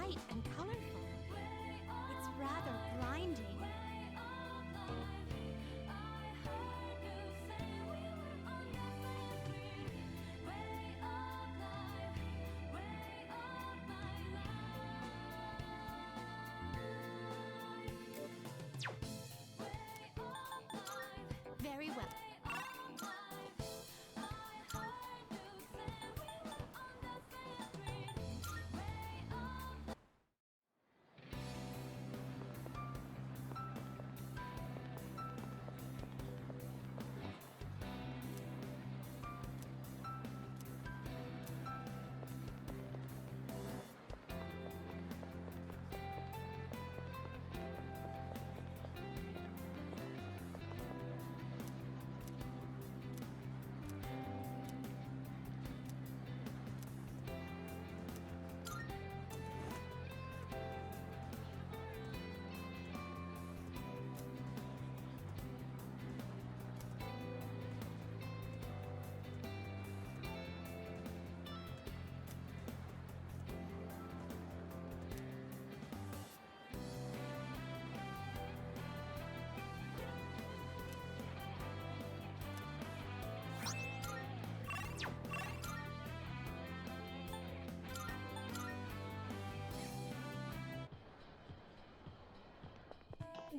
bright and colorful. It's rather blinding. Very well.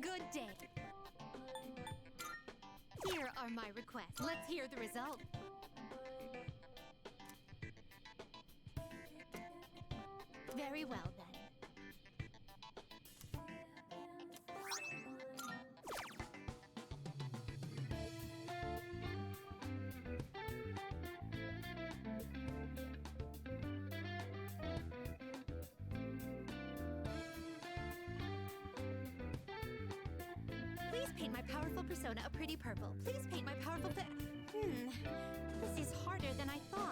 Good day. Here are my requests. Let's hear the result. Very well, then. Please paint my powerful persona a pretty purple. Please paint my powerful This is harder than I thought.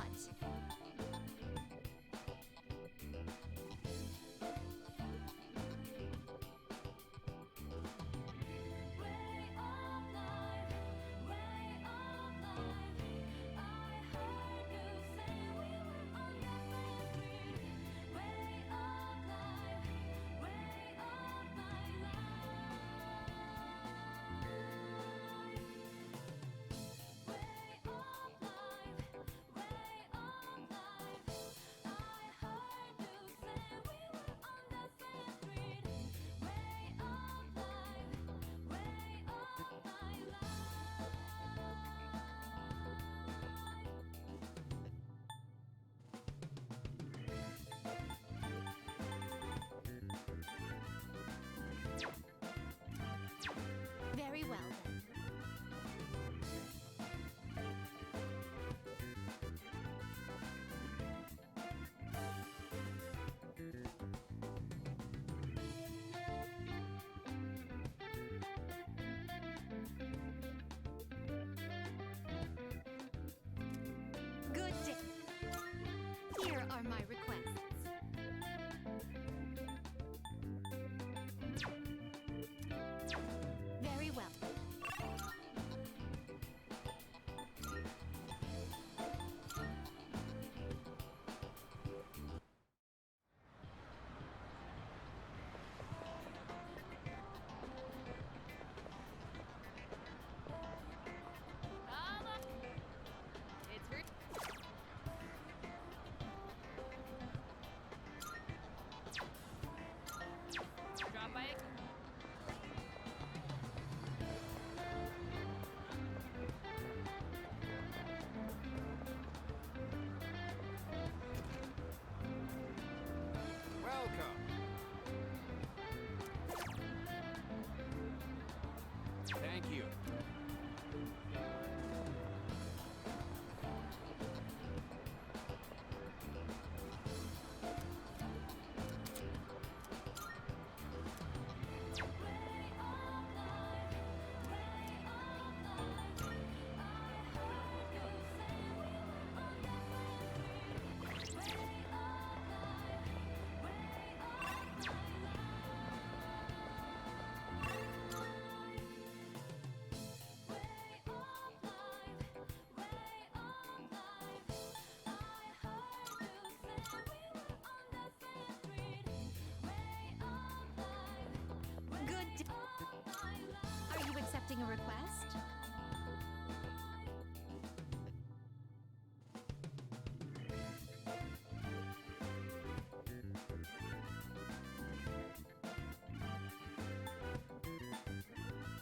Are you accepting a request?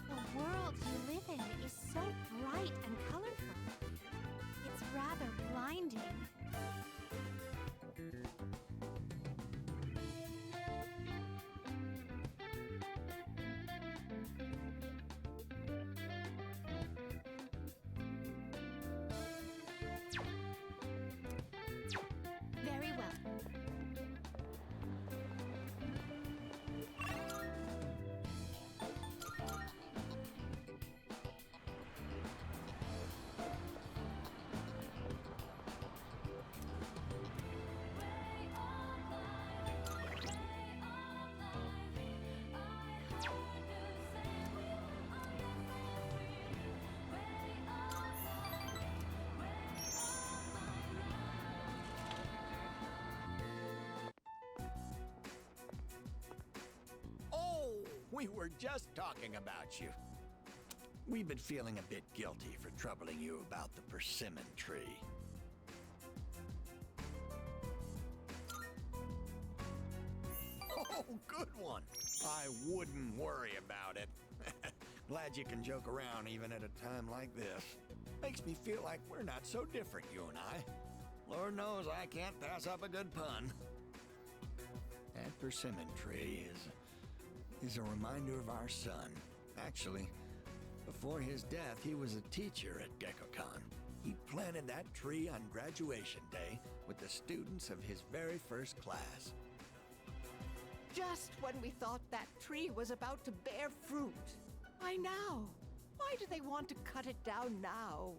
The world you live in is so bright and colorful. It's rather blinding. Very well. We were just talking about you. We've been feeling a bit guilty for troubling you about the persimmon tree. Oh, good one. I wouldn't worry about it. Glad you can joke around even at a time like this. Makes me feel like we're not so different, you and I. Lord knows I can't pass up a good pun. That persimmon tree is a reminder of our son. Actually, before his death, he was a teacher at GeckoCon. He planted that tree on graduation day with the students of his very first class. Just when we thought that tree was about to bear fruit. Why now? Why do they want to cut it down now?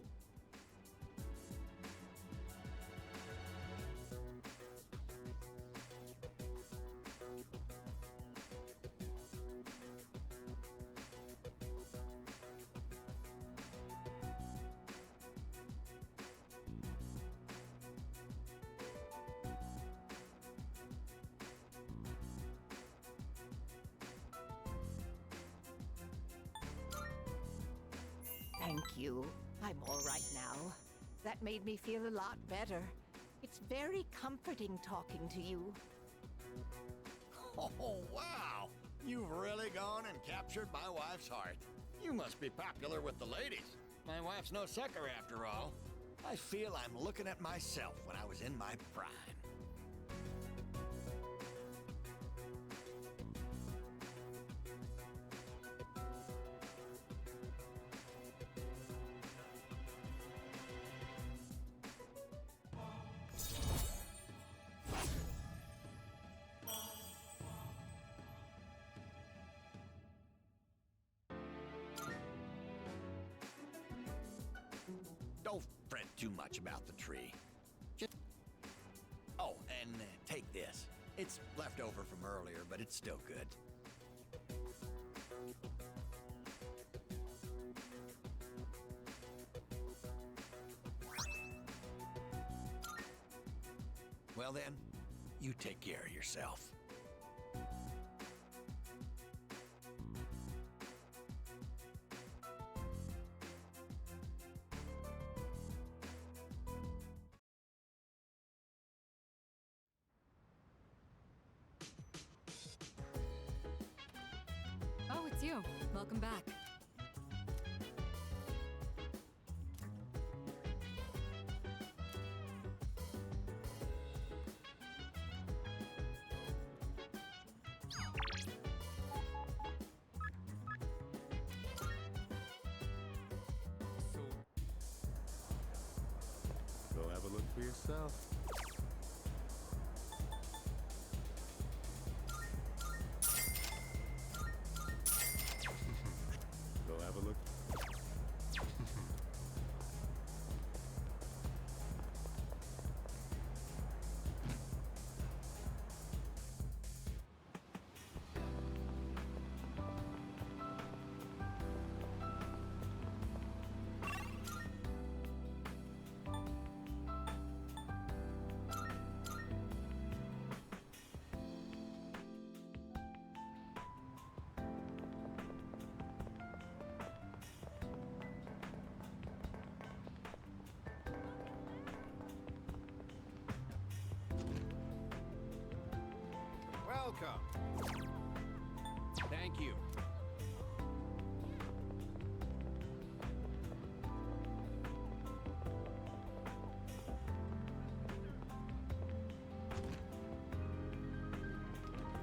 Thank you. I'm all right now. That made me feel a lot better. It's very comforting talking to you. Oh, wow! You've really gone and captured my wife's heart. You must be popular with the ladies. My wife's no sucker after all. I feel I'm looking at myself when I was in my prime. Don't fret too much about the tree. Oh, and take this. It's left over from earlier, but it's still good. Well then, you take care of yourself. Oh, it's you. Welcome back. Go have a look for yourself. Go have a look. Welcome. Thank you.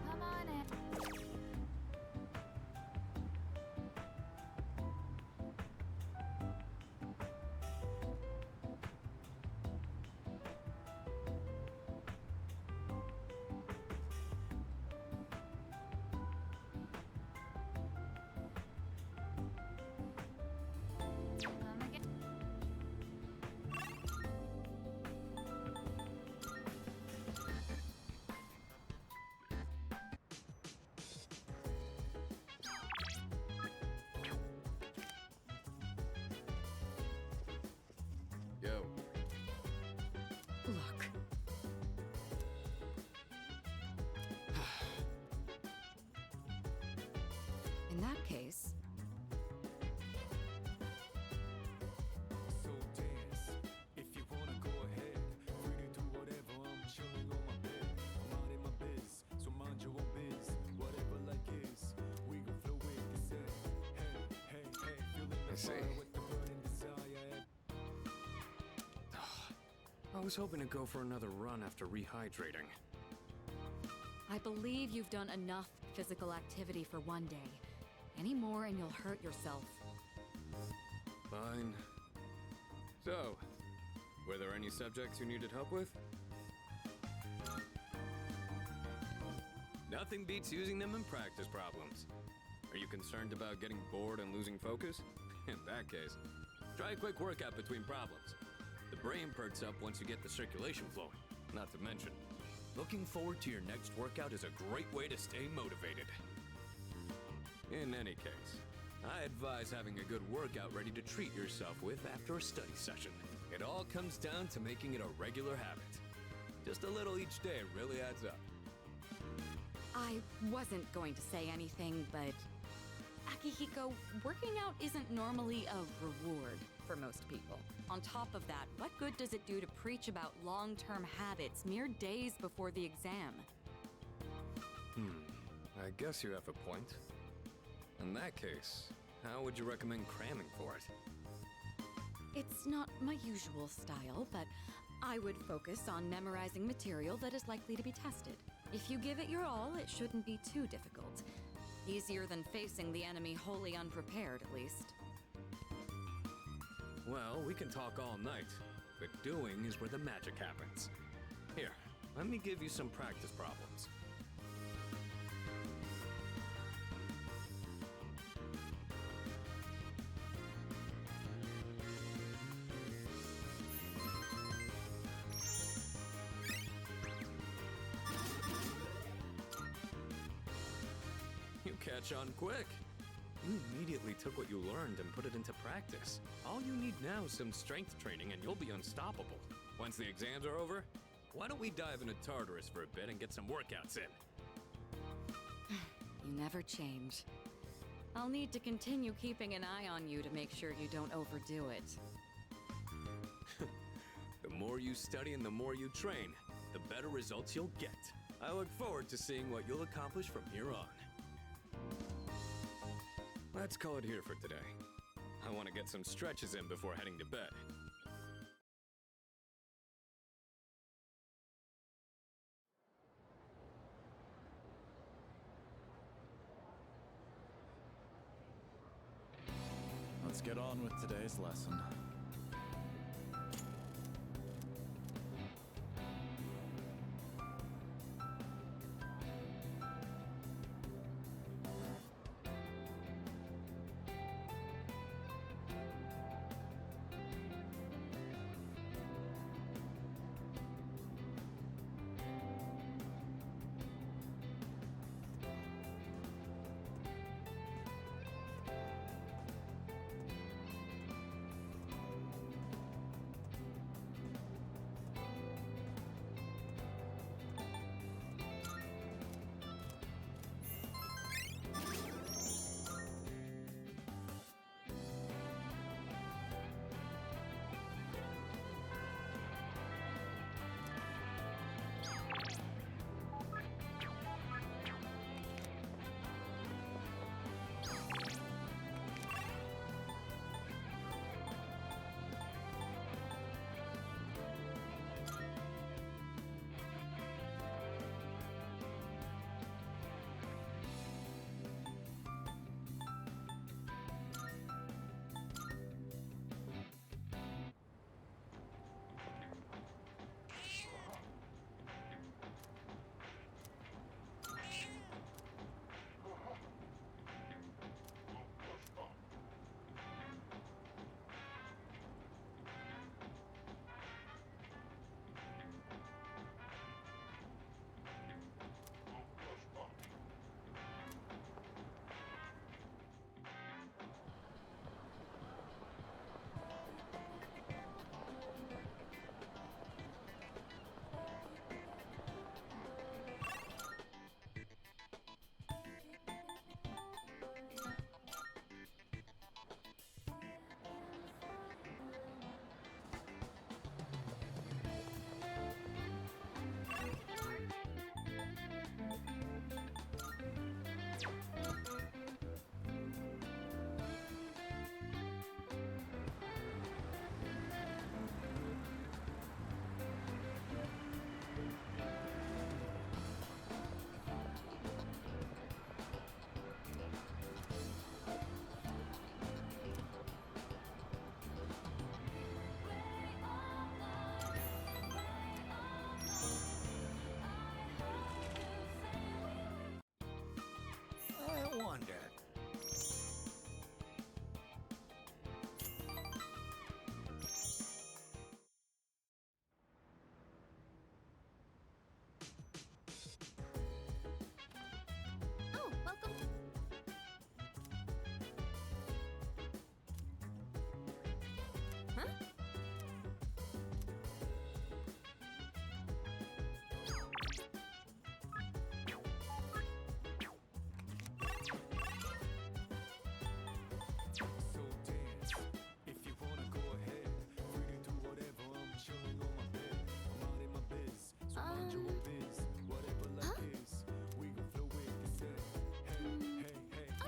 Come on in. Come again. Yo. Look. In that case, So dance, if you wanna go ahead. Free to do whatever, I'm chilling on my bed. I'm out in my biz, so mind your own biz. Whatever like is, we gon' flow with the set. Hey, hey, hey, feeling the I see. fire with the burning desire. I was hoping to go for another run after rehydrating. I believe you've done enough physical activity for one day. Any more and you'll hurt yourself. Fine. So, were there any subjects you needed help with? Nothing beats using them in practice problems. Are you concerned about getting bored and losing focus? In that case, try a quick workout between problems. The brain perks up once you get the circulation flowing. Not to mention, looking forward to your next workout is a great way to stay motivated. In any case, I advise having a good workout ready to treat yourself with after a study session. It all comes down to making it a regular habit. Just a little each day really adds up. I wasn't going to say anything, but Akihiko, working out isn't normally a reward for most people. On top of that, what good does it do to preach about long-term habits mere days before the exam? I guess you have a point. In that case, how would you recommend cramming for it? It's not my usual style, but I would focus on memorizing material that is likely to be tested. If you give it your all, it shouldn't be too difficult. Easier than facing the enemy wholly unprepared, at least. Well, we can talk all night, but doing is where the magic happens. Here, let me give you some practice problems. You catch on quick. You immediately took what you learned and put it into practice. All you need now is some strength training and you'll be unstoppable. Once the exams are over, why don't we dive into Tartarus for a bit and get some workouts in? You never change. I'll need to continue keeping an eye on you to make sure you don't overdo it. The more you study and the more you train, the better results you'll get. I look forward to seeing what you'll accomplish from here on. Let's call it here for today. I want to get some stretches in before heading to bed. Let's get on with today's lesson.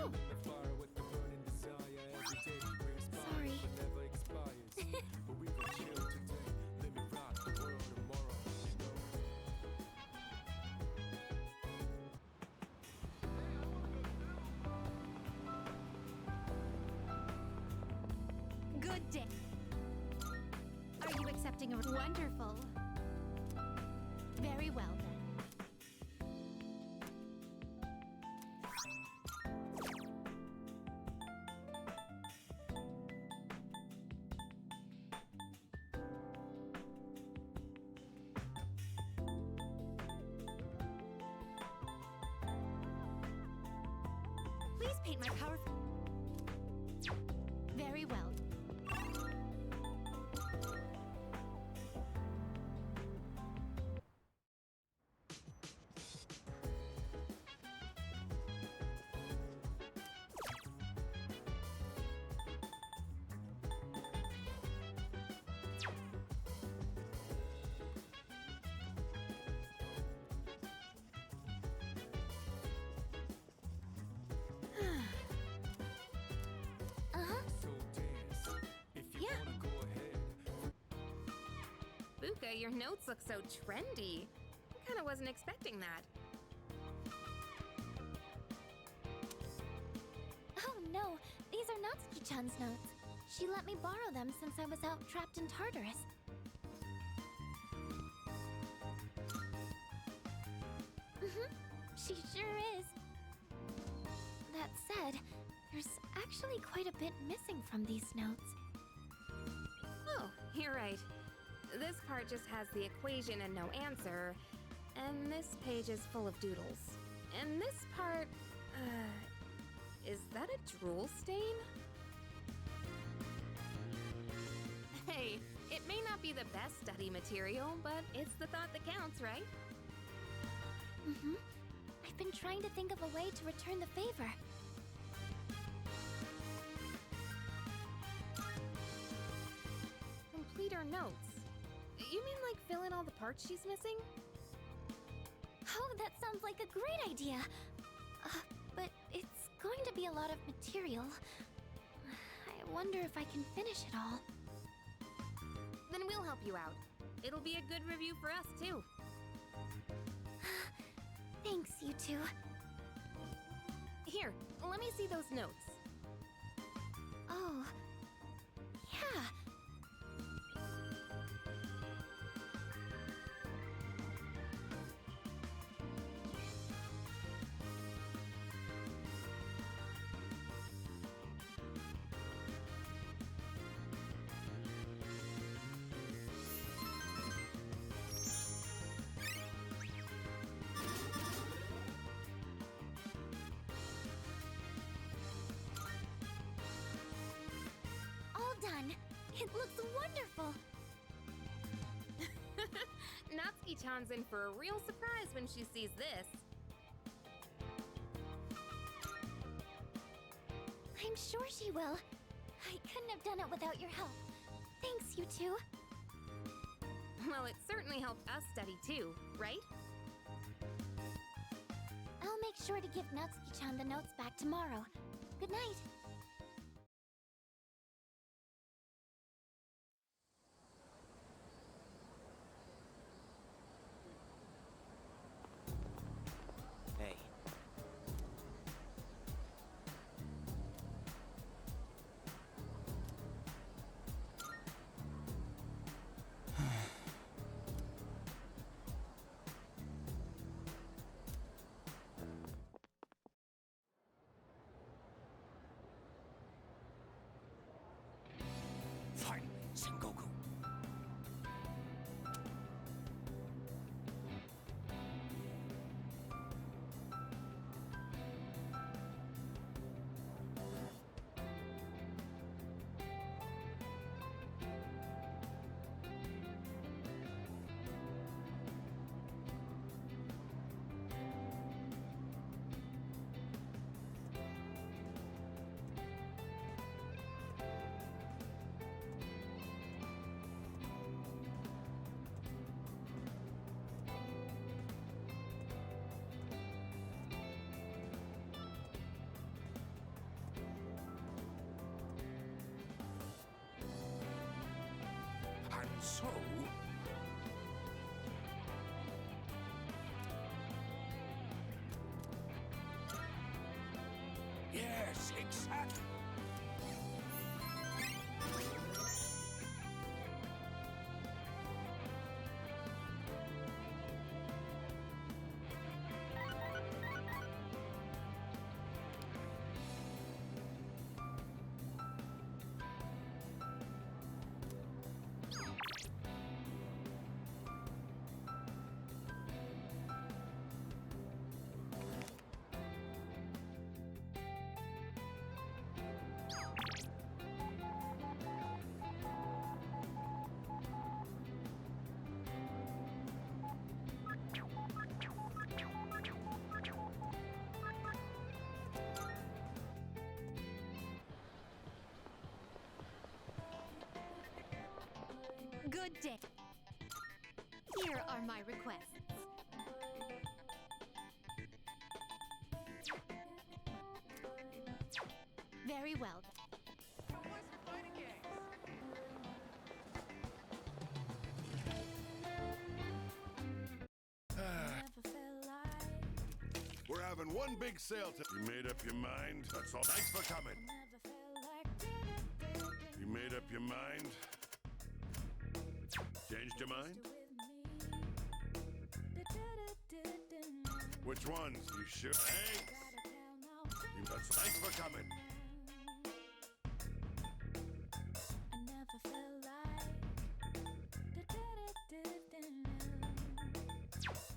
Oh, The fire with the burning desire. Every day we inspire, sorry. but never expires. But we will chill today. Let me rock the world tomorrow. Good day. Are you accepting a wonderful? Very well then. Please paint my powerful. Very well. So dance. If you Yeah. wanna go ahead. Buka, your notes look so trendy. I kinda wasn't expecting that. Oh no, these are Natsuki-chan's notes. She let me borrow them since I was out trapped in Tartarus. She sure is. That said, there's actually quite a bit missing from these notes. Oh, you're right. This part just has the equation and no answer, and this page is full of doodles. And this part, is that a drool stain? Hey, it may not be the best study material, but it's the thought that counts, right? I've been trying to think of a way to return the favor. Complete her notes. You mean like fill in all the parts she's missing? Oh, that sounds like a great idea. But it's going to be a lot of material. I wonder if I can finish it all. Then we'll help you out. It'll be a good review for us, too. Thanks, you two. Here, let me see those notes. Oh, yeah. All done. It looks wonderful. Natsuki-chan's in for a real surprise when she sees this. I'm sure she will. I couldn't have done it without your help. Thanks, you two. Well, it certainly helped us study too, right? I'll make sure to give Natsuki-chan the notes back tomorrow. Good night. Hey. sack. Good day. Here are my requests. Very well. We're having one big sale You made up your mind? That's all. Thanks for coming. You made up your mind? Changed your mind? Which ones? You sure? Thanks. Thanks for coming.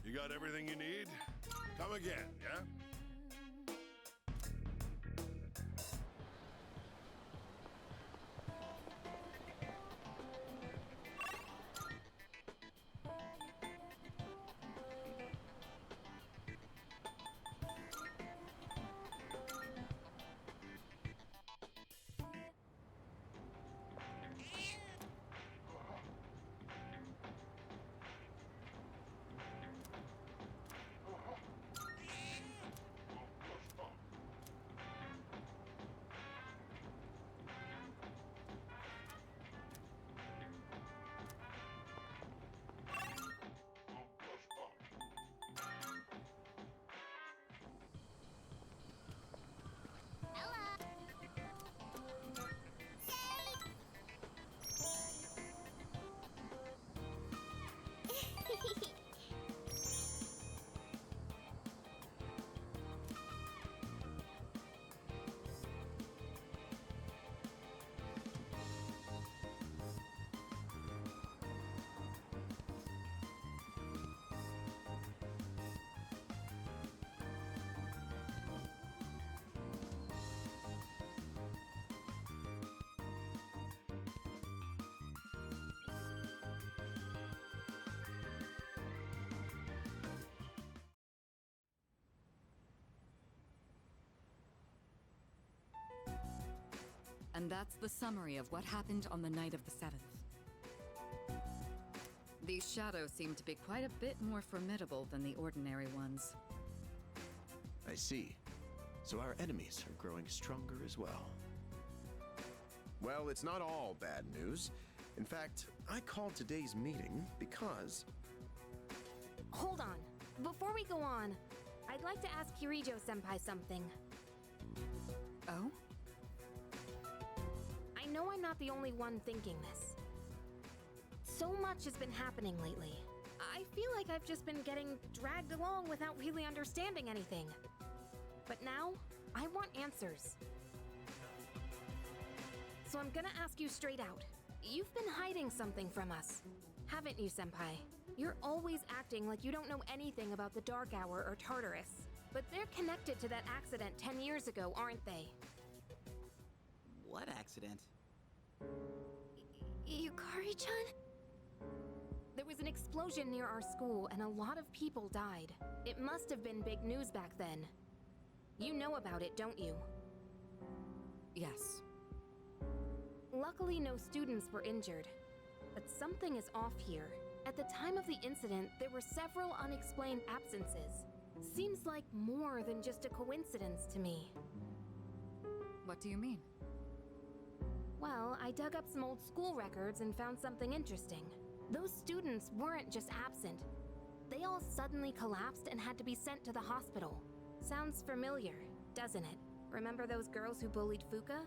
You got everything you need? Come again, yeah? And that's the summary of what happened on the night of the 7th. These shadows seem to be quite a bit more formidable than the ordinary ones. I see. So our enemies are growing stronger as well. Well, it's not all bad news. In fact, I called today's meeting because... Hold on. Before we go on, I'd like to ask Kirijo-senpai something. Oh? I know I'm not the only one thinking this. So much has been happening lately. I feel like I've just been getting dragged along without really understanding anything. But now, I want answers. So I'm gonna ask you straight out. You've been hiding something from us, haven't you, Senpai? You're always acting like you don't know anything about the Dark Hour or Tartarus. But they're connected to that accident 10 years ago, aren't they? What accident? Yukari-chan? There was an explosion near our school and a lot of people died. It must have been big news back then. You know about it, don't you? Yes. Luckily, no students were injured. But something is off here. At the time of the incident, there were several unexplained absences. Seems like more than just a coincidence to me. What do you mean? Well, I dug up some old school records and found something interesting. Those students weren't just absent. They all suddenly collapsed and had to be sent to the hospital. Sounds familiar, doesn't it? Remember those girls who bullied Fuka?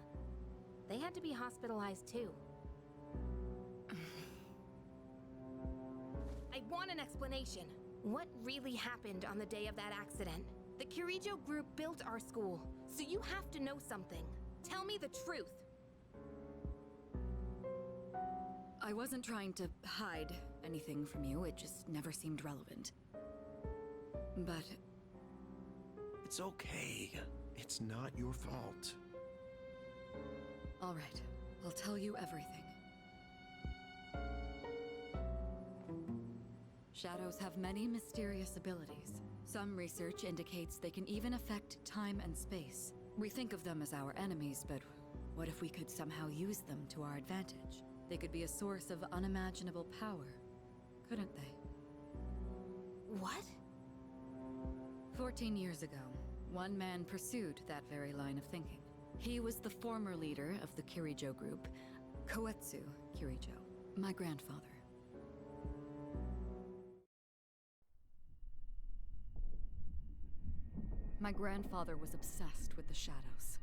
They had to be hospitalized too. I want an explanation. What really happened on the day of that accident? The Kirijo group built our school, so you have to know something. Tell me the truth. I wasn't trying to hide anything from you, it just never seemed relevant. But... It's okay. It's not your fault. all right, I'll tell you everything. Shadows have many mysterious abilities. Some research indicates they can even affect time and space. We think of them as our enemies, but what if we could somehow use them to our advantage? They could be a source of unimaginable power, couldn't they? What? 14 years ago, one man pursued that very line of thinking. He was the former leader of the Kirijo group, Koetsu Kirijo, my grandfather. My grandfather was obsessed with the shadows.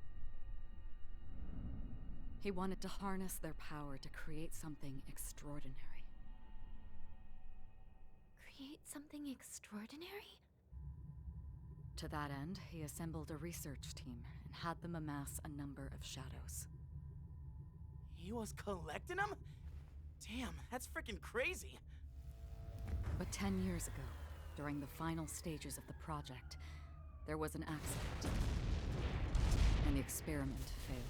He wanted to harness their power to create something extraordinary. Create something extraordinary? To that end, he assembled a research team and had them amass a number of shadows. He was collecting them? Damn, that's freaking crazy. But 10 years ago, during the final stages of the project, there was an accident, and the experiment failed.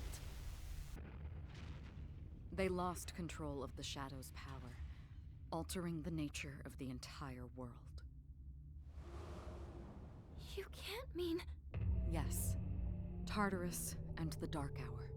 They lost control of the Shadow's power, altering the nature of the entire world. You can't mean... Yes, Tartarus and the Dark Hour.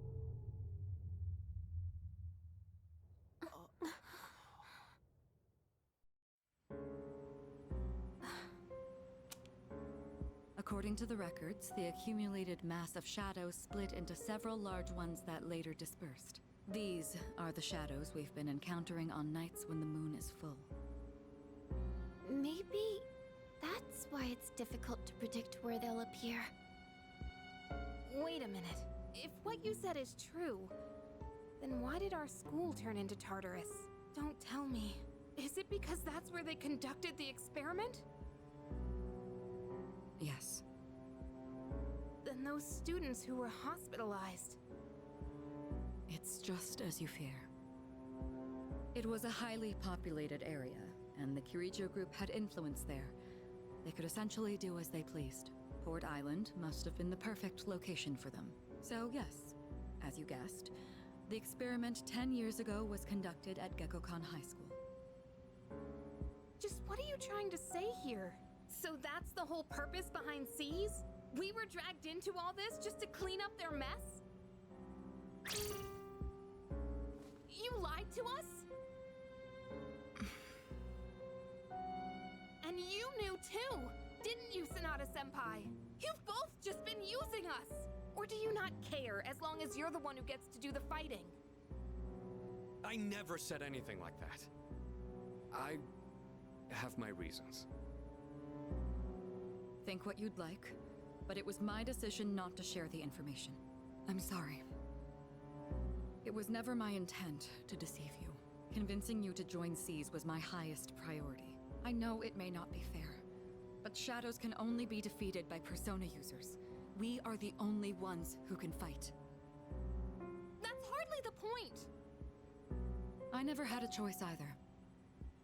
According to the records, the accumulated mass of shadows split into several large ones that later dispersed. These are the shadows we've been encountering on nights when the moon is full. Maybe that's why it's difficult to predict where they'll appear. Wait a minute. If what you said is true, then why did our school turn into Tartarus? Don't tell me. Is it because that's where they conducted the experiment? Yes. Then those students who were hospitalized... It's just as you fear. It was a highly populated area, and the Kirijo group had influence there. They could essentially do as they pleased. Port Island must have been the perfect location for them. So yes, as you guessed, the experiment 10 years ago was conducted at Gekkokan High School. Just what are you trying to say here? So that's the whole purpose behind C's? We were dragged into all this just to clean up their mess? You lied to us? And you knew too, didn't you, Sanada-senpai? You've both just been using us! Or do you not care as long as you're the one who gets to do the fighting? I never said anything like that. I have my reasons. Think what you'd like, but it was my decision not to share the information. I'm sorry. It was never my intent to deceive you. Convincing you to join C's was my highest priority. I know it may not be fair, but shadows can only be defeated by persona users. We are the only ones who can fight. That's hardly the point! I never had a choice either.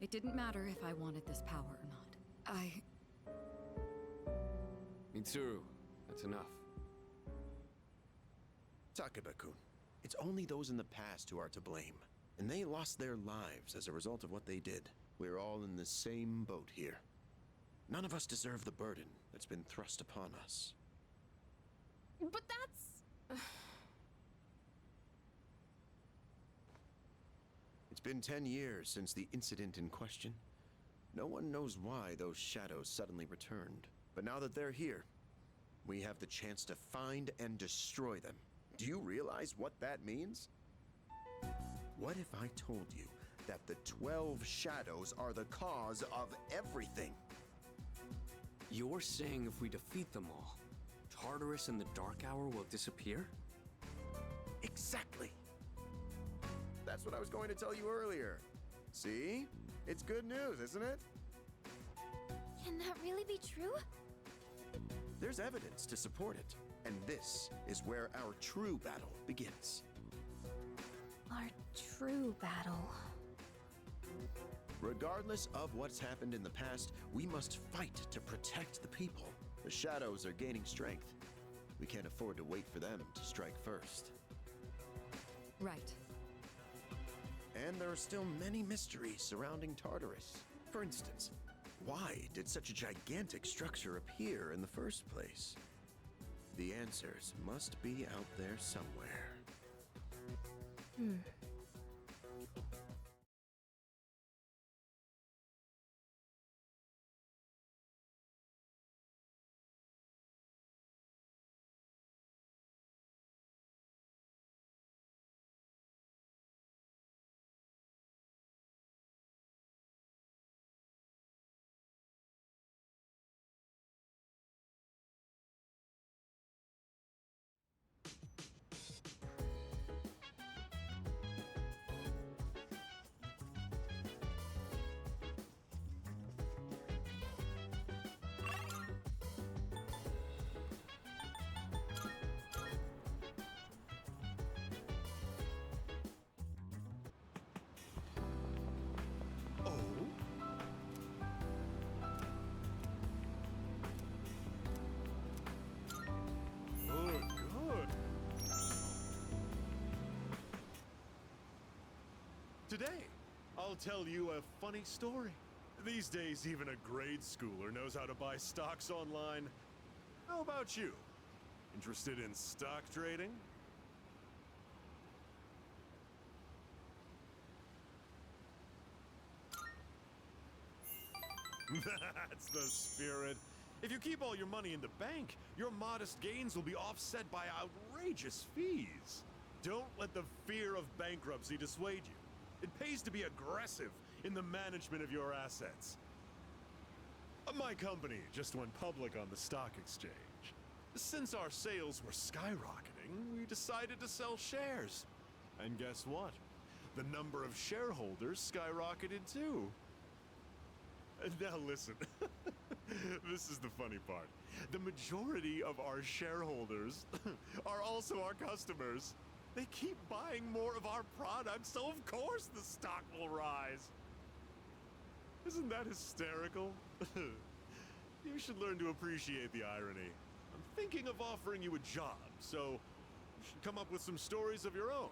It didn't matter if I wanted this power or not. Mitsuru, that's enough. Takeba-kun, it's only those in the past who are to blame. And they lost their lives as a result of what they did. We're all in the same boat here. None of us deserve the burden that's been thrust upon us. But that's... It's been 10 years since the incident in question. No one knows why those shadows suddenly returned. But now that they're here, we have the chance to find and destroy them. Do you realize what that means? What if I told you that the 12 shadows are the cause of everything? You're saying if we defeat them all, Tartarus and the Dark Hour will disappear? Exactly. That's what I was going to tell you earlier. See? It's good news, isn't it? Can that really be true? There's evidence to support it. And this is where our true battle begins. Our true battle. Regardless of what's happened in the past, we must fight to protect the people. The shadows are gaining strength. We can't afford to wait for them to strike first. Right. And there are still many mysteries surrounding Tartarus. For instance, why did such a gigantic structure appear in the first place? The answers must be out there somewhere. Today, I'll tell you a funny story. These days, even a grade schooler knows how to buy stocks online. How about you? Interested in stock trading? That's the spirit. If you keep all your money in the bank, your modest gains will be offset by outrageous fees. Don't let the fear of bankruptcy dissuade you. It pays to be aggressive in the management of your assets. My company just went public on the stock exchange. Since our sales were skyrocketing, we decided to sell shares. And guess what? The number of shareholders skyrocketed too. Now listen, this is the funny part. The majority of our shareholders are also our customers. They keep buying more of our products, so of course the stock will rise. Isn't that hysterical? You should learn to appreciate the irony. I'm thinking of offering you a job, so you should come up with some stories of your own.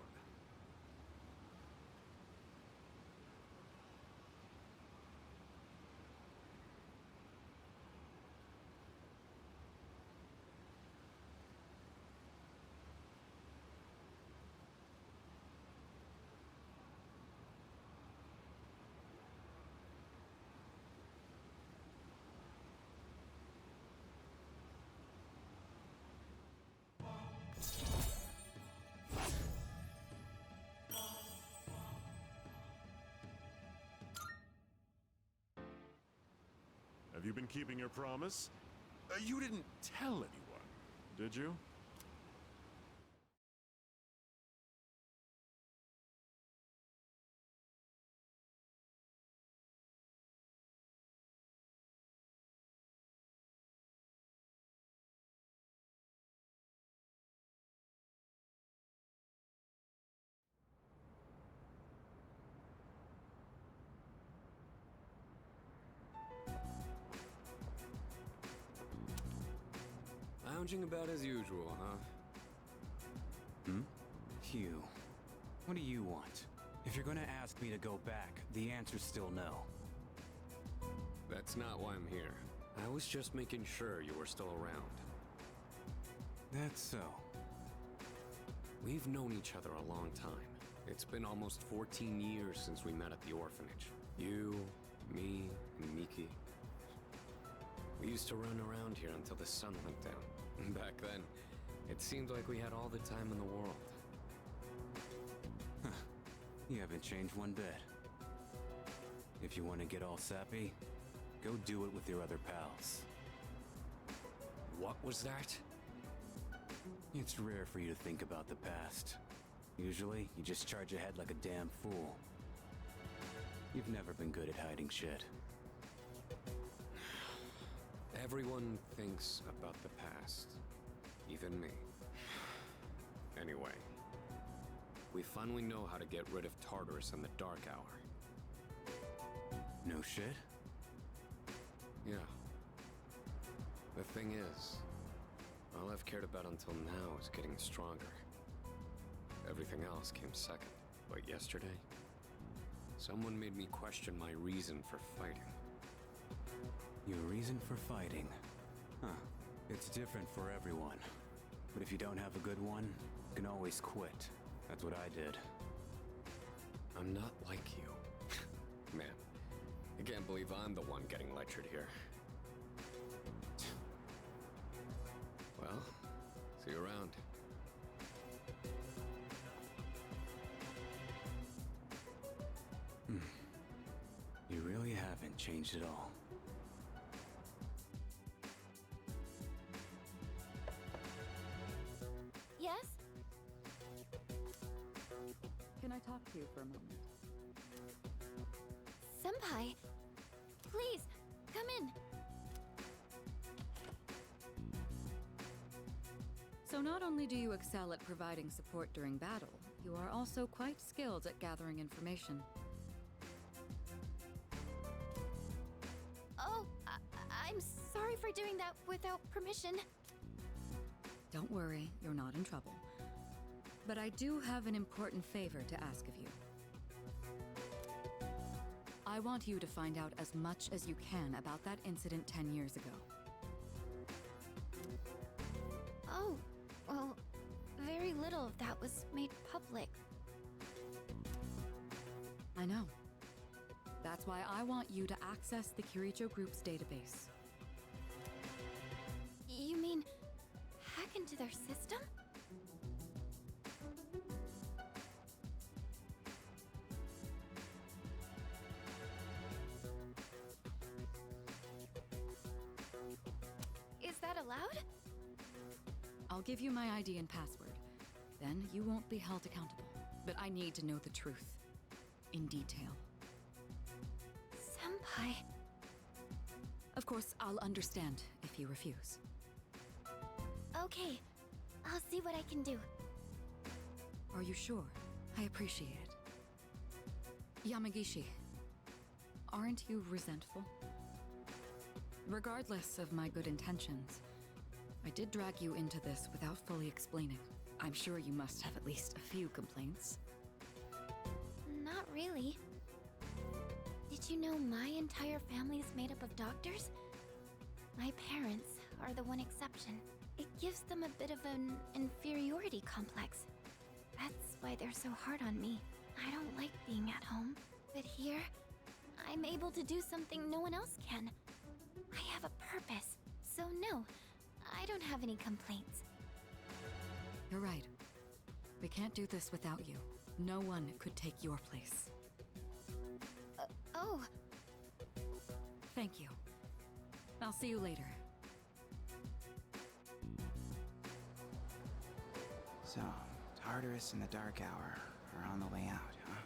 Have you been keeping your promise? You didn't tell anyone, did you? Lounging about as usual, huh? Hugh, what do you want? If you're gonna ask me to go back, the answer's still no. That's not why I'm here. I was just making sure you were still around. That's so. We've known each other a long time. It's been almost 14 years since we met at the orphanage. You, me, and Miki. We used to run around here until the sun went down. Back then, it seemed like we had all the time in the world. You haven't changed one bit. If you want to get all sappy, go do it with your other pals. What was that? It's rare for you to think about the past. Usually, you just charge ahead like a damn fool. You've never been good at hiding shit. Everyone thinks about the past. Even me. Anyway, we finally know how to get rid of Tartarus in the Dark Hour. No shit? Yeah. The thing is, all I've cared about until now is getting stronger. Everything else came second. But yesterday, someone made me question my reason for fighting. Your reason for fighting? Huh. It's different for everyone. But if you don't have a good one, you can always quit. That's what I did. I'm not like you. Man, I can't believe I'm the one getting lectured here. Well, see you around. You really haven't changed at all. Yes? Can I talk to you for a moment? Senpai, please, come in. So not only do you excel at providing support during battle, you are also quite skilled at gathering information. Oh, I'm sorry for doing that without permission. Don't worry, you're not in trouble. But I do have an important favor to ask of you. I want you to find out as much as you can about that incident 10 years ago. Oh, well, very little of that was made public. I know. That's why I want you to access the Kirijo Group's database. You mean hack into their system? Is that allowed? I'll give you my ID and password. Then you won't be held accountable. But I need to know the truth. In detail. Senpai. Of course, I'll understand if you refuse. Okay, I'll see what I can do. Are you sure? I appreciate it. Yamagishi, aren't you resentful? Regardless of my good intentions, I did drag you into this without fully explaining. I'm sure you must have at least a few complaints. Not really. Did you know my entire family is made up of doctors? My parents are the one exception. It gives them a bit of an inferiority complex. That's why they're so hard on me. I don't like being at home. But here, I'm able to do something no one else can. I have a purpose. So no, I don't have any complaints. You're right. We can't do this without you. No one could take your place. Oh. Thank you. I'll see you later. So, Tartarus and the Dark Hour are on the way out, huh?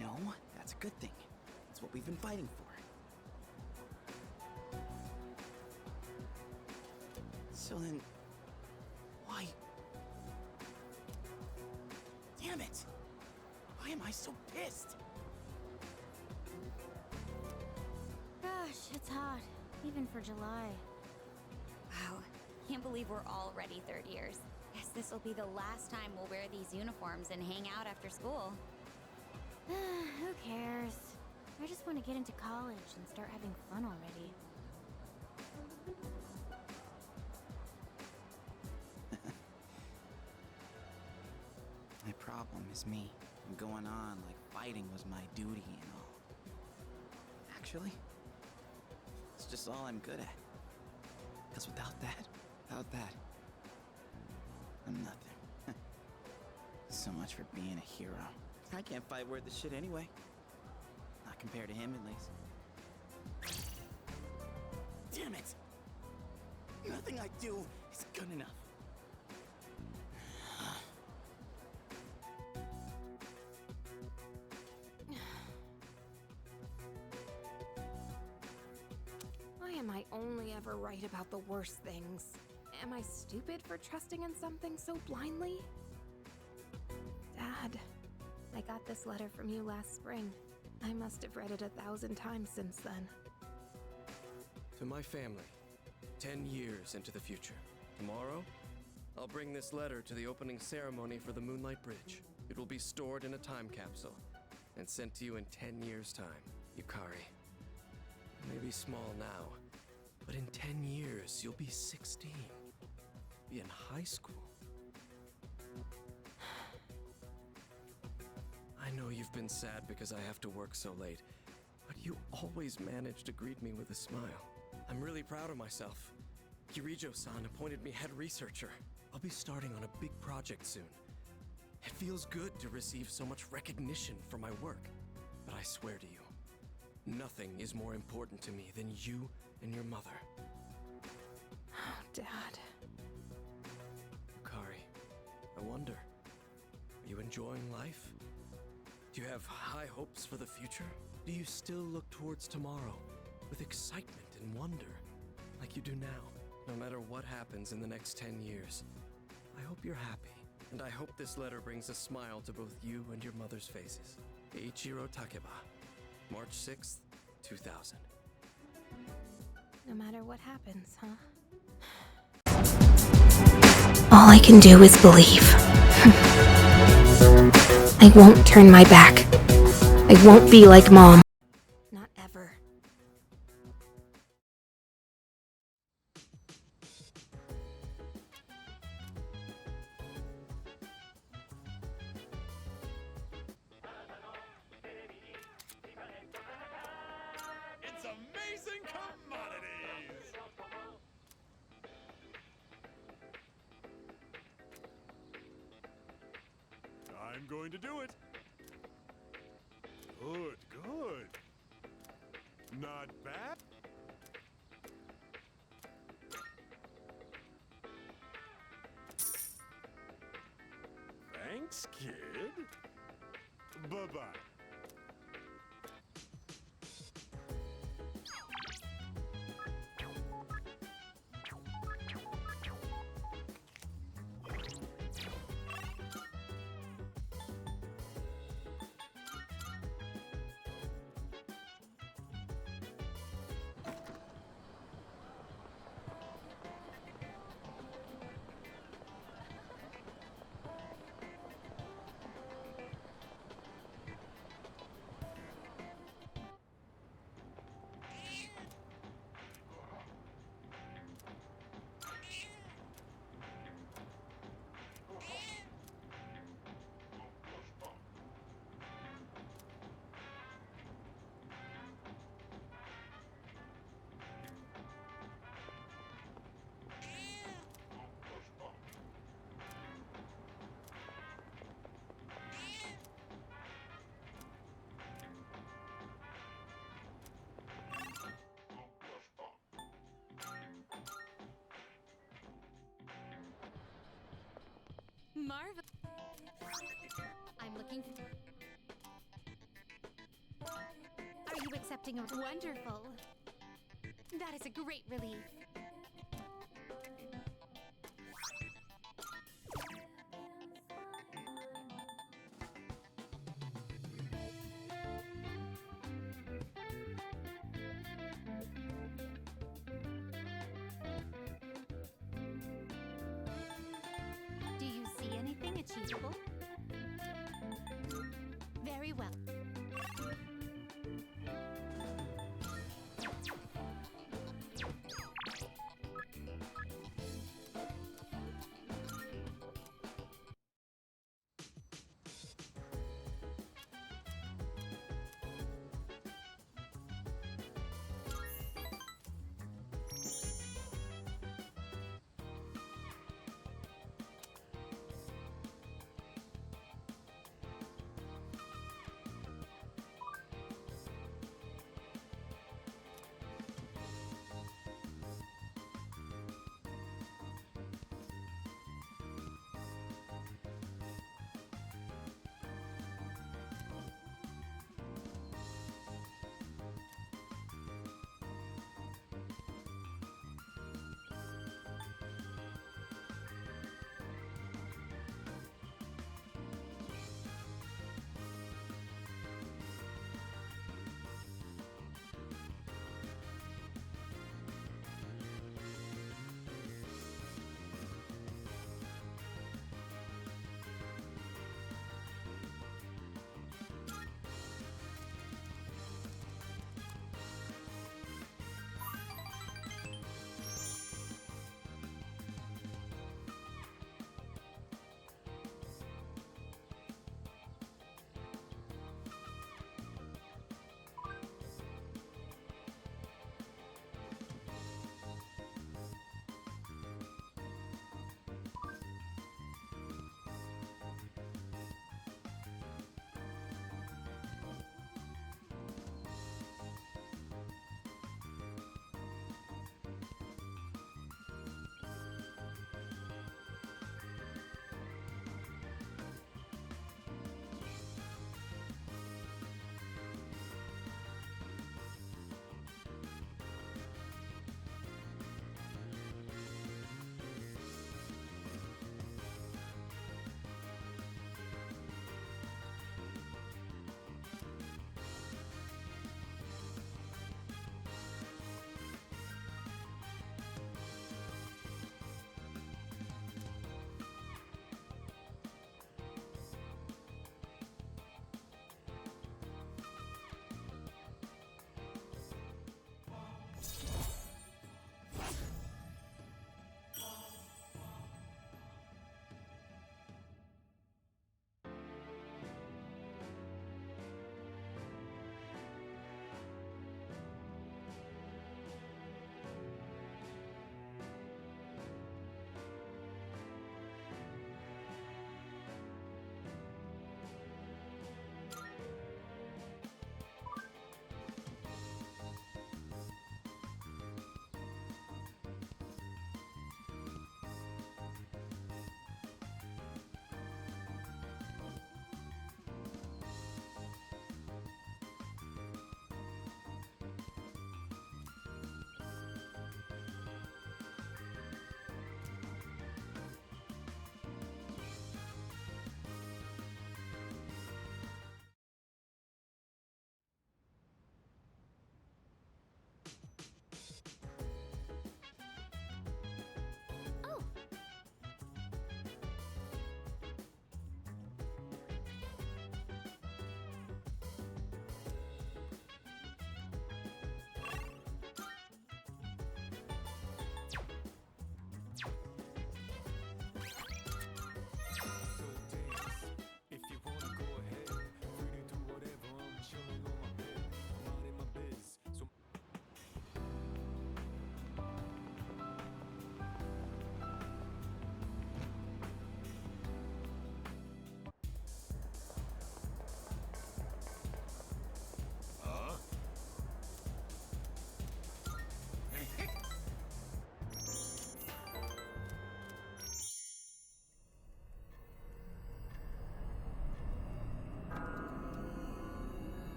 No, that's a good thing. That's what we've been fighting for. So then, why? Damn it! Why am I so pissed? Gosh, it's hot, even for July. Wow, can't believe we're already third years. Guess this will be the last time we'll wear these uniforms and hang out after school. Who cares? I just want to get into college and start having fun already. My problem is me. I'm going on like fighting was my duty and all. Actually, it's just all I'm good at. Because without that, I'm nothing. So much for being a hero. I can't fight worth the shit anyway. Not compared to him, at least. Damn it! Nothing I do is good enough. Why am I only ever right about the worst things? Am I stupid for trusting in something so blindly? Dad, I got this letter from you last spring. I must have read it 1,000 times since then. To my family, 10 years into the future. Tomorrow, I'll bring this letter to the opening ceremony for the Moonlight Bridge. It will be stored in a time capsule and sent to you in 10 years' time. Yukari, you may be small now, but in 10 years, you'll be 16. Be in high school. I know you've been sad because I have to work so late, but you always manage to greet me with a smile. I'm really proud of myself. Kirijo-san appointed me head researcher. I'll be starting on a big project soon. It feels good to receive so much recognition for my work. But I swear to you, nothing is more important to me than you and your mother. Oh, Dad. Yukari, I wonder, are you enjoying life? Do you have high hopes for the future? Do you still look towards tomorrow with excitement and wonder, like you do now? No matter what happens in the next 10 years, I hope you're happy. And I hope this letter brings a smile to both you and your mother's faces. Eiichiro Takeba, March 6th, 2000. No matter what happens, huh? All I can do is believe. I won't turn my back. I won't be like Mom. Not ever. It's amazing commodities! I'm going to do it. Good, good. Not bad. Thanks, kid. Bye-bye. Marvel. I'm looking for... Are you accepting a... Wonderful. That is a great relief. Do you see anything achievable? Very well.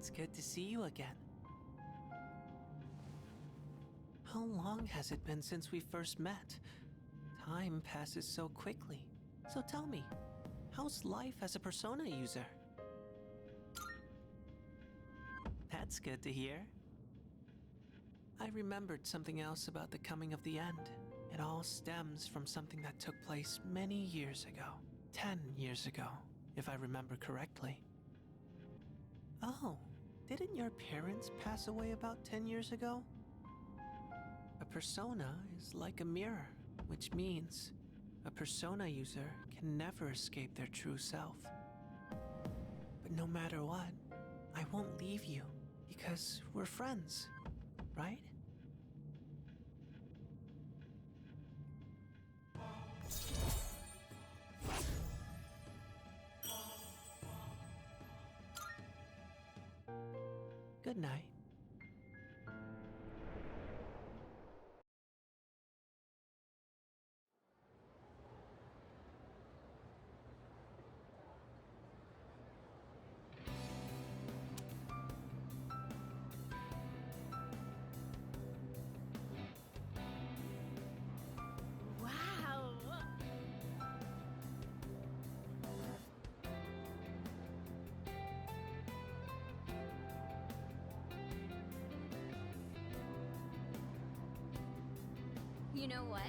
It's good to see you again. How long has it been since we first met? Time passes so quickly. So tell me, how's life as a Persona user? That's good to hear. I remembered something else about the coming of the end. It all stems from something that took place many years ago. 10 years ago, if I remember correctly. Oh, didn't your parents pass away about 10 years ago? A persona is like a mirror, which means a persona user can never escape their true self. But no matter what, I won't leave you because we're friends, right? Good night. Wow. You know what?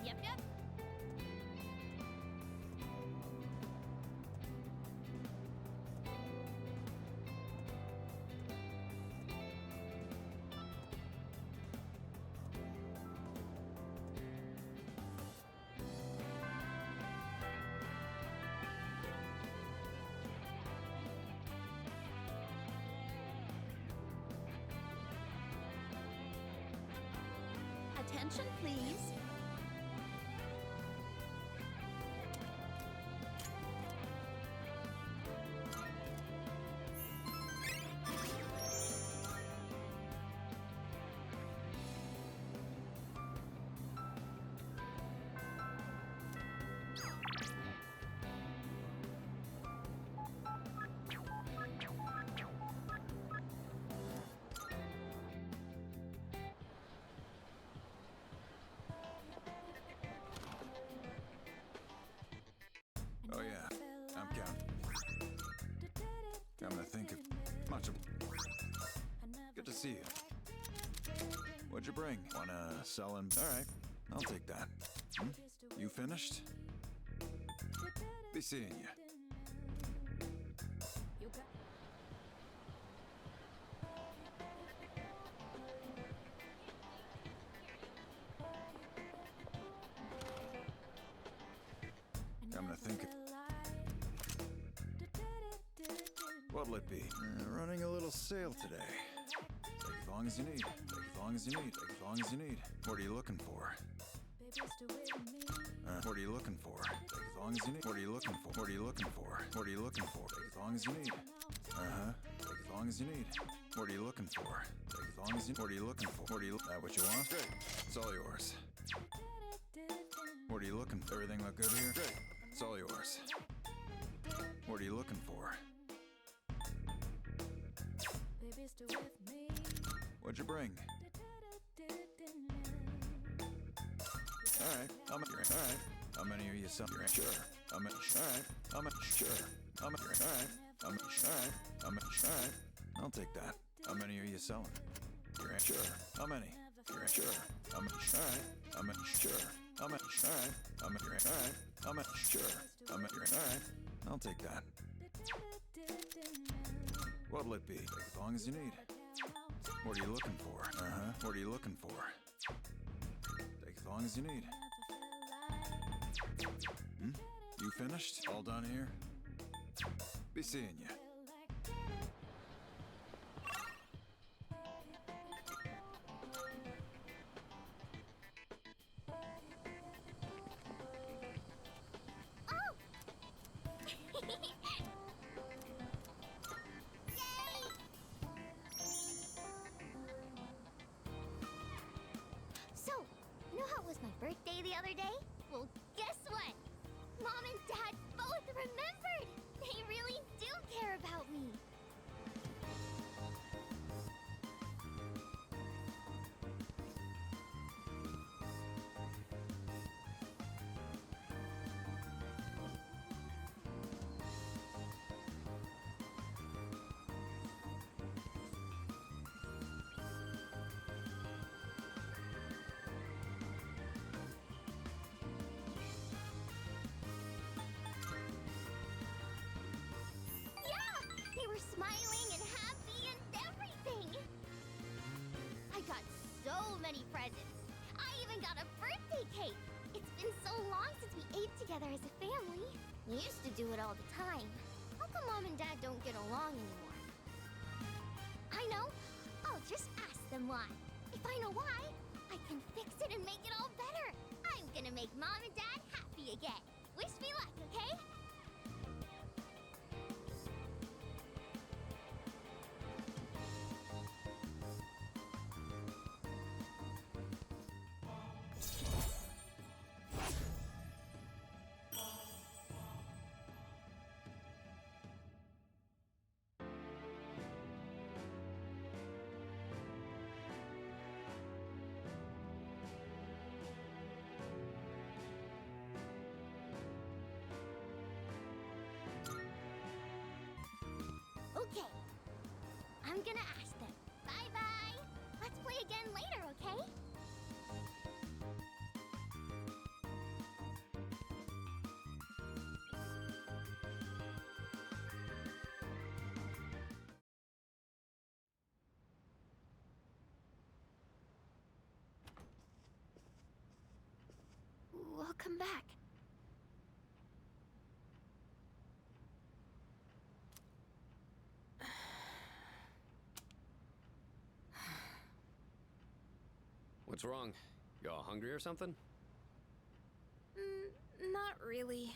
Yep, yep. Attention, please. Oh yeah, I'm counting. Come to think of much of. Good to see you. What'd you bring? Wanna sell him? All right, I'll take that. Hmm? You finished? Be seeing you. Come to think of. What'll it be? Running a little sale today. Take as long as you need. Take as long as you need. Take as long as you need. What are you looking for? What are you looking for? Take as long as you need. What are you looking for? What are you looking for? What are you looking for? Take as long as you need. Take as long as you need. What are you looking for? Take as long as you. What are you looking for? What are you? That what you want? Great. It's all yours. What are you looking for? Everything look good here? Great. It's all yours. What are you looking for? What'd you bring? All right. All right. How many are you selling? Sure. All right. Sure. All right. All right. I'll take that. How many are you selling? Sure. How many? Sure. All right. Sure. All right. Sure. All right. I'll take that. What'll it be? Take as long as you need. What are you looking for? What are you looking for? Take as long as you need. Hmm? You finished? All done here? Be seeing you. So, you know how it was my birthday the other day? Well, guess what? Mom and Dad both remembered! They really do care about me! They were smiling and happy and everything! I got so many presents! I even got a birthday cake! It's been so long since we ate together as a family. We used to do it all the time. How come Mom and Dad don't get along anymore? I know! I'll just ask them why. If I know why, I can fix it and make it all better! I'm gonna make Mom and Dad happy again! Wish me luck, okay? Okay. I'm gonna ask them. Bye-bye. Let's play again later, okay? Welcome back. What's wrong? You all hungry or something? Not really.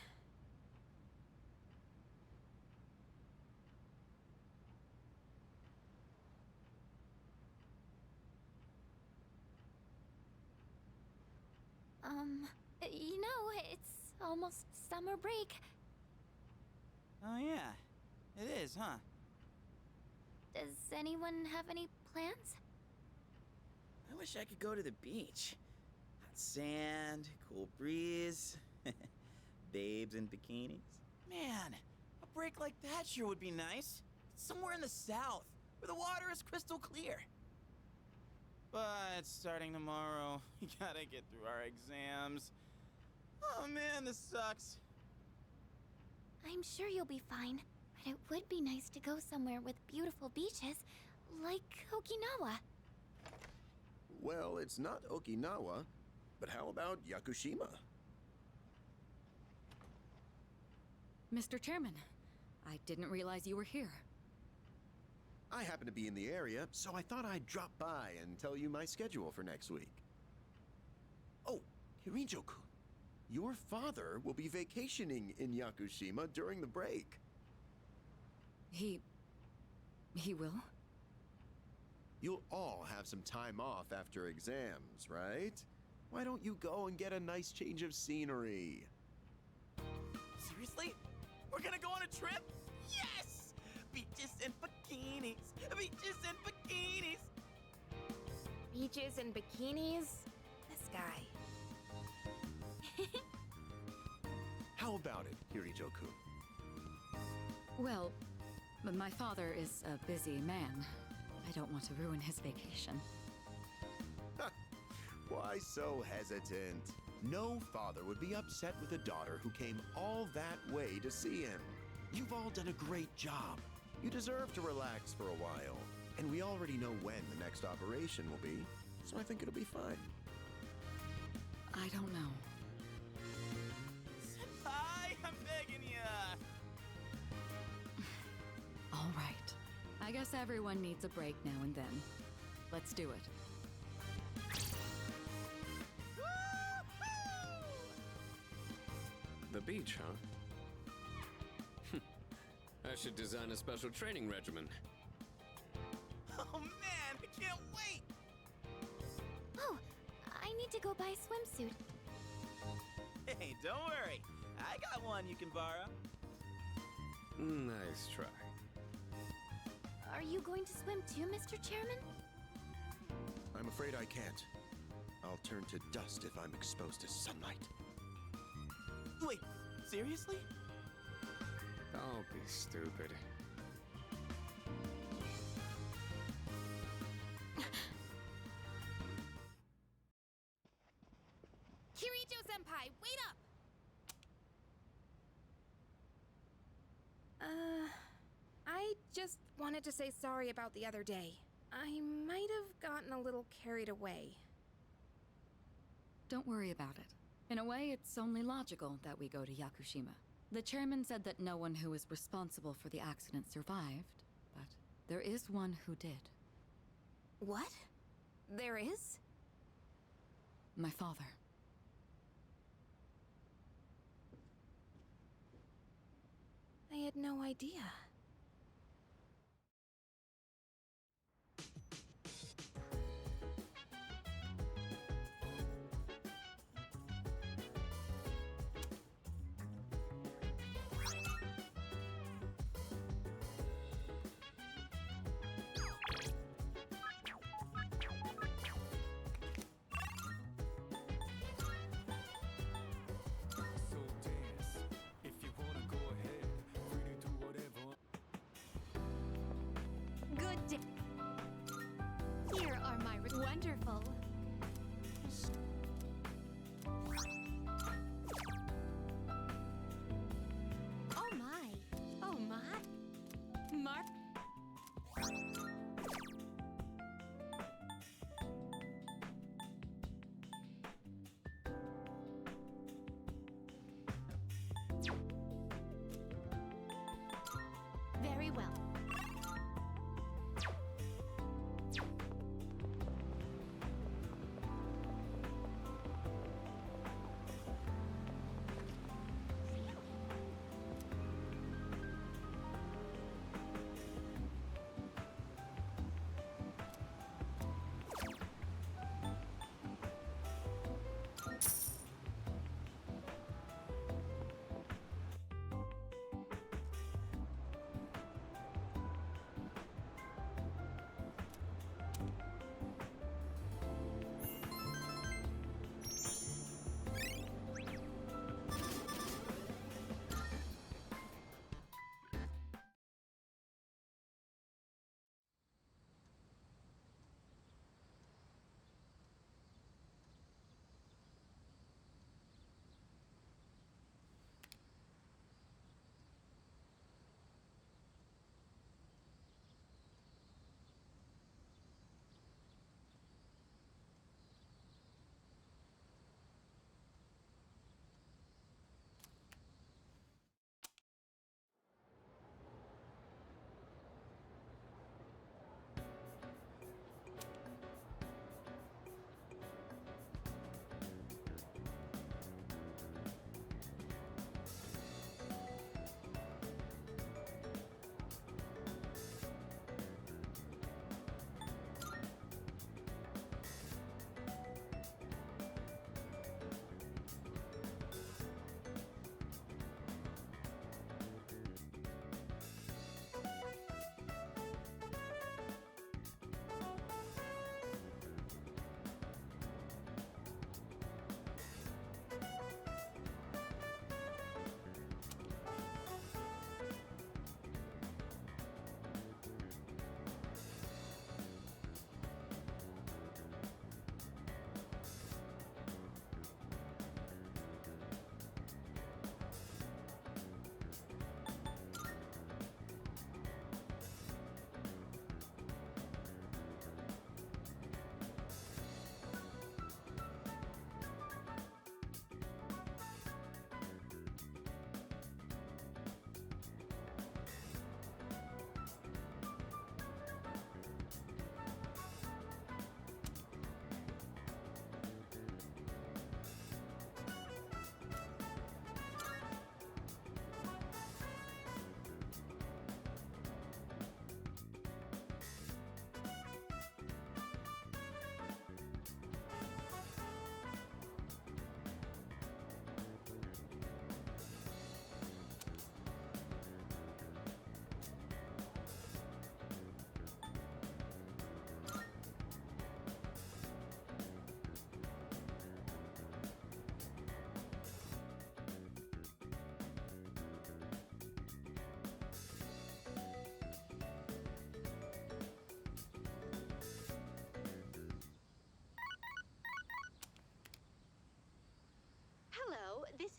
You know, it's almost summer break. Oh, yeah. It is, huh? Does anyone have any plans? I wish I could go to the beach. Hot sand, cool breeze, babes in bikinis. Man, a break like that sure would be nice. Somewhere in the south, where the water is crystal clear. But starting tomorrow, we gotta get through our exams. Oh man, this sucks. I'm sure you'll be fine, but it would be nice to go somewhere with beautiful beaches, like Okinawa. Well, it's not Okinawa, but how about Yakushima? Mr. Chairman, I didn't realize you were here. I happen to be in the area, so I thought I'd drop by and tell you my schedule for next week. Oh, Hirijo-kun, your father will be vacationing in Yakushima during the break. He will? You'll all have some time off after exams, right? Why don't you go and get a nice change of scenery? Seriously? We're gonna go on a trip? Yes! Beaches and bikinis! Beaches and bikinis! Beaches and bikinis? This guy. How about it, Hirijo-kun? Well, my father is a busy man. I don't want to ruin his vacation. Why so hesitant? No father would be upset with a daughter who came all that way to see him. You've all done a great job. You deserve to relax for a while. And we already know when the next operation will be, so I think it'll be fine. I don't know. Senpai, I'm begging ya! All right. I guess everyone needs a break now and then. Let's do it. The beach, huh? I should design a special training regimen. Oh man, I can't wait! Oh, I need to go buy a swimsuit. Hey, don't worry. I got one you can borrow. Nice try. Are you going to swim too, Mr. Chairman? I'm afraid I can't. I'll turn to dust if I'm exposed to sunlight. Wait, seriously? Don't be stupid. Kirijo-senpai, wait up! I just wanted to say sorry about the other day. I might have gotten a little carried away. Don't worry about it. In a way, it's only logical that we go to Yakushima. The chairman said that no one who was responsible for the accident survived, but there is one who did. What? There is? My father. I had no idea. So dance. If you wanna go ahead, free to do whatever. Good day. Here are my wonderful. Oh my. Oh my. Mark. Very well.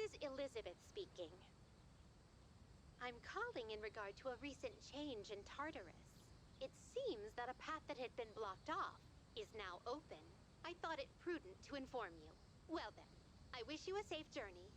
is Elizabeth speaking. I'm calling in regard to a recent change in Tartarus. It seems that a path that had been blocked off is now open. I thought it prudent to inform you. Well then, I wish you a safe journey.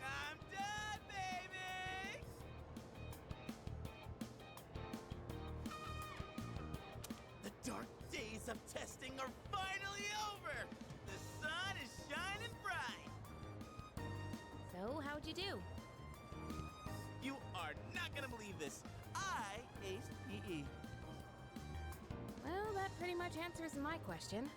I'm done, baby! The dark days of testing are finally over! The sun is shining bright! So, how'd you do? You are not gonna believe this. I aced PE. Well, that pretty much answers my question.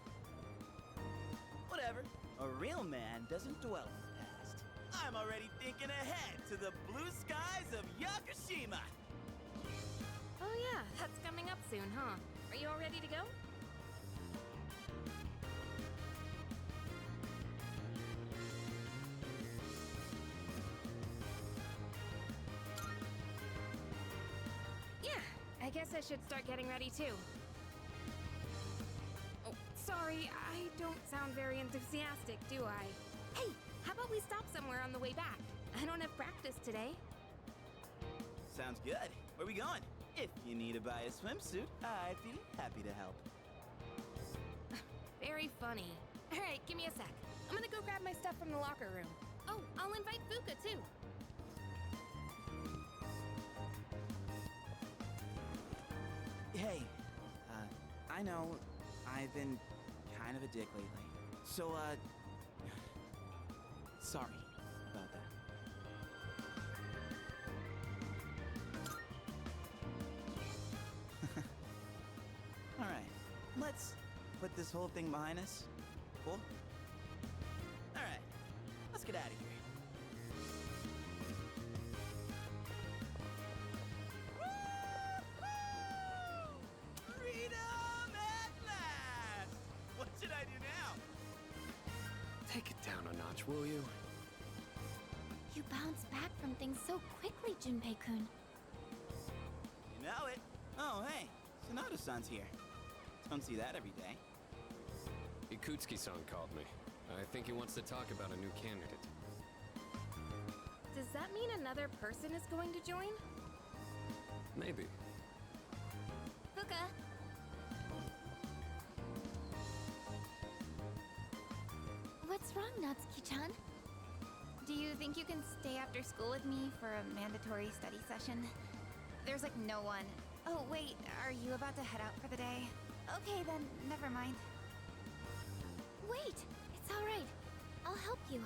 Whatever. A real man doesn't dwell in the past. I'm already thinking ahead to the blue skies of Yakushima! Oh yeah, that's coming up soon, huh? Are you all ready to go? Yeah, I guess I should start getting ready too. Oh, sorry, I don't sound very enthusiastic, do I? Hey, how about we stop somewhere on the way back? I don't have practice today. Sounds good. Where we going? If you need to buy a swimsuit, I'd be happy to help. Very funny. All right, give me a sec. I'm gonna go grab my stuff from the locker room. Oh, I'll invite Fuka too. Hey, I know I've been kind of a dick lately. So, sorry about that. Alright, let's put this whole thing behind us. Cool? Alright, let's get out of here. Freedom at last! What should I do now? Take it down a notch, will you? You bounce back from things so quickly, Junpei-kun. You know it. Oh, hey, Sonata-san's here. Don't see that every day. Ikutsuki-san called me. I think he wants to talk about a new candidate. Does that mean another person is going to join? Maybe. Fuka! What's wrong, Natsuki-chan? Do you think you can stay after school with me for a mandatory study session? There's like no one. Oh, wait, are you about to head out for the day? Okay, then, never mind. Wait! It's alright. I'll help you.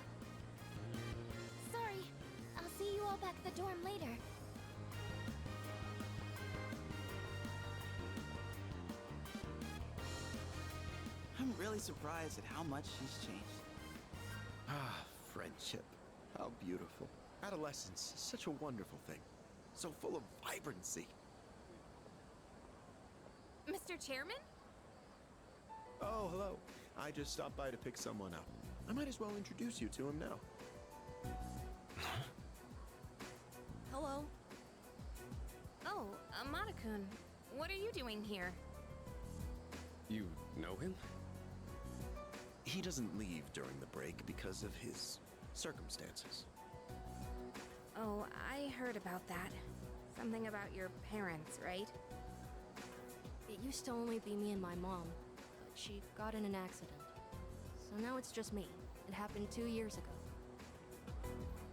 Sorry. I'll see you all back at the dorm later. I'm really surprised at how much she's changed. Ah, friendship. How beautiful. Adolescence is such a wonderful thing. So full of vibrancy. Mr. Chairman? Oh, hello. I just stopped by to pick someone up. I might as well introduce you to him now. Hello. Oh, Amada-kun, what are you doing here? You know him? He doesn't leave during the break because of his circumstances. Oh, I heard about that. Something about your parents, right? It used to only be me and my mom, but she got in an accident. So now it's just me. It happened 2 years ago.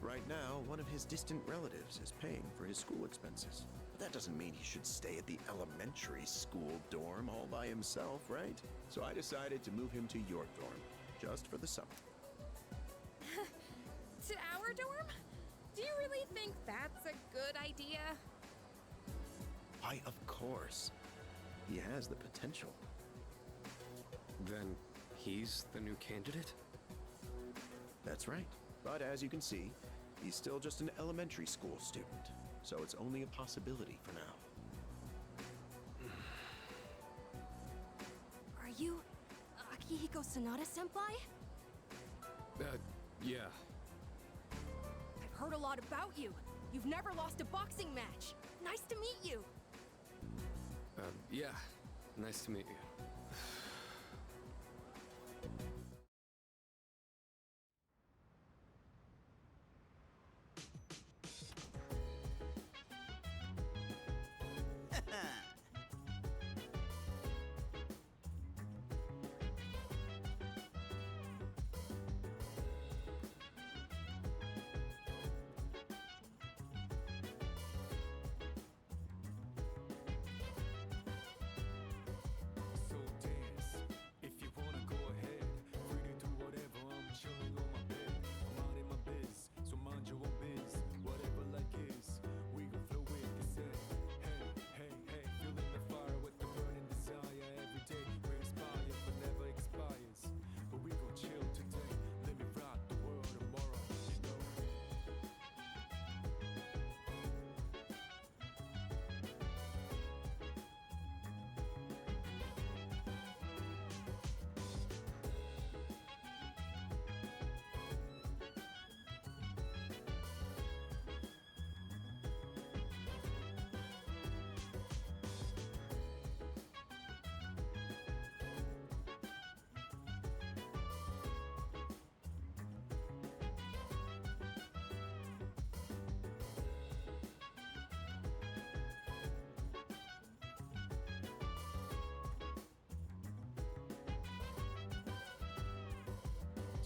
Right now, one of his distant relatives is paying for his school expenses. But that doesn't mean he should stay at the elementary school dorm all by himself, right? So I decided to move him to your dorm, just for the summer. To our dorm? Do you really think that's a good idea? Why, of course. He has the potential. Then he's the new candidate? That's right. But as you can see, he's still just an elementary school student. So it's only a possibility for now. Are you Akihiko Sanada-senpai? Yeah. I've heard a lot about you. You've never lost a boxing match. Nice to meet you. Yeah. Nice to meet you. So dance. If you wanna go ahead, free to do whatever. I'm chilling on my bed. I'm minding my biz, so mind your own biz. Whatever like is, we gon' flow with the set. Hey, hey, hey, feeling the fire with the burning desire every day. We inspire but never expires. But we gon' chill today. Let me rock the world tomorrow, you know.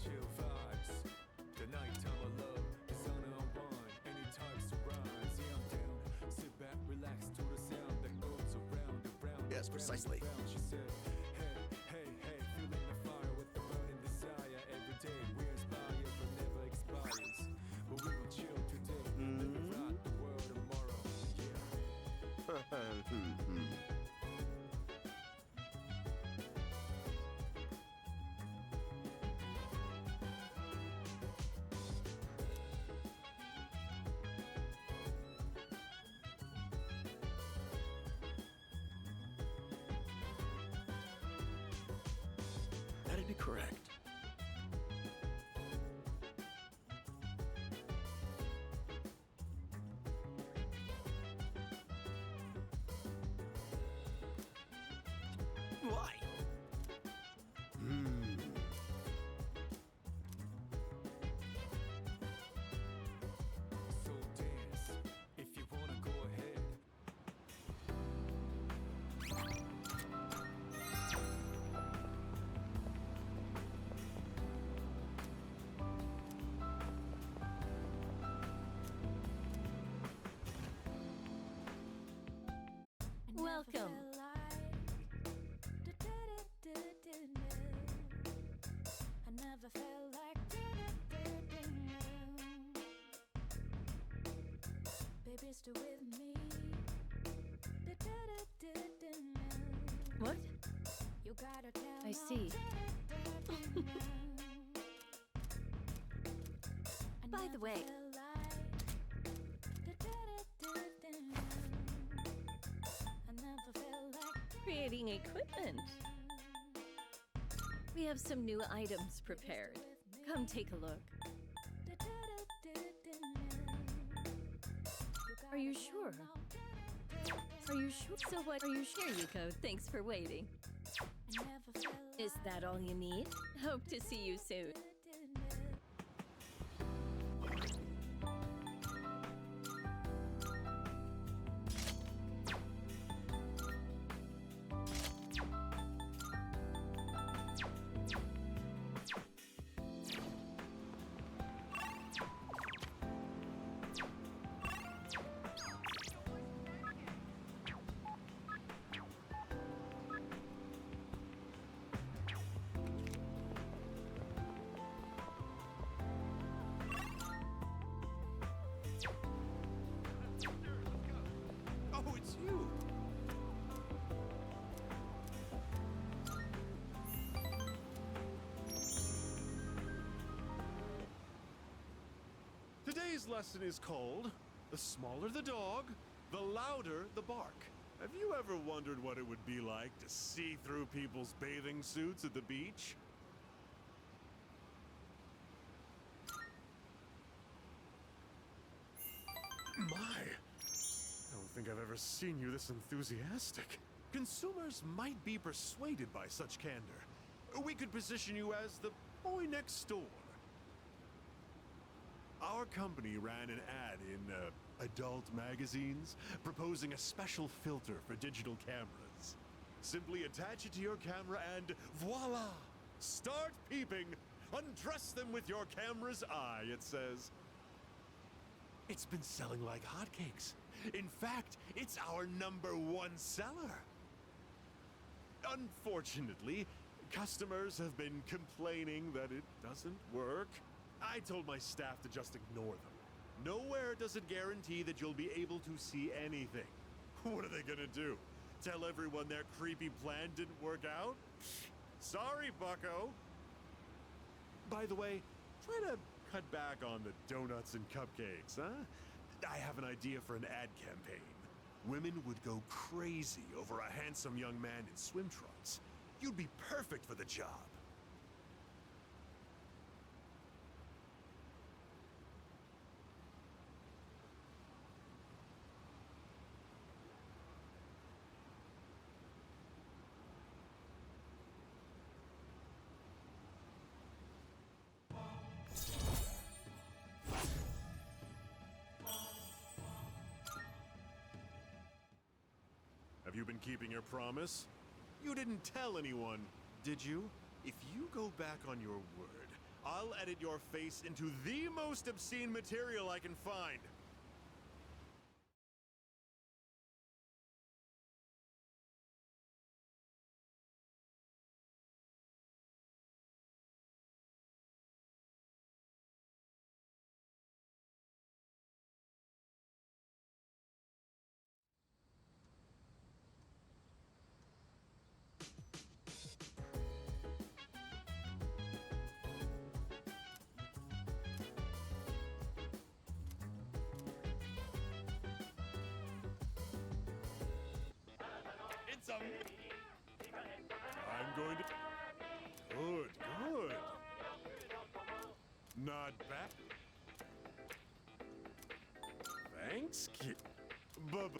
Chill vibes, the nighttime of love, the sun unwind, any types of rise. Yeah, I'm down. Sit back, relax to the sound that goes around and round. Yes, precisely. Round. She said, hey, hey, hey, feeling the fire with the burning desire every day. We inspire but never expires. But we will chill today. Let me rock the world tomorrow. Yeah. That'd be correct. Why? So dance, if you wanna go ahead. Welcome. I never felt like baby, still with me. What? You gotta tell I see. By the way, creating equipment. We have some new items prepared. Come take a look. Are you sure? Are you sure? So what are you sure, Yuko? Thanks for waiting. Is that all you need? Hope to see you soon. Today's lesson is called The Smaller the Dog, the Louder the Bark. Have you ever wondered what it would be like to see through people's bathing suits at the beach? My, I don't think I've ever seen you this enthusiastic. Consumers might be persuaded by such candor. We could position you as the boy next door. Our company ran an ad in adult magazines proposing a special filter for digital cameras. Simply attach it to your camera and voila! Start peeping! Undress them with your camera's eye, it says. It's been selling like hotcakes. In fact, it's our #1 seller. Unfortunately, customers have been complaining that it doesn't work. I told my staff to just ignore them. Nowhere does it guarantee that you'll be able to see anything. What are they gonna do? Tell everyone their creepy plan didn't work out? Sorry, bucko. By the way, try to cut back on the donuts and cupcakes, huh? I have an idea for an ad campaign. Women would go crazy over a handsome young man in swim trunks. You'd be perfect for the job. Have you been keeping your promise? You didn't tell anyone, did you? If you go back on your word, I'll edit your face into the most obscene material I can find. I'm going to... Good, good. Not bad. Thanks, kid. Bub.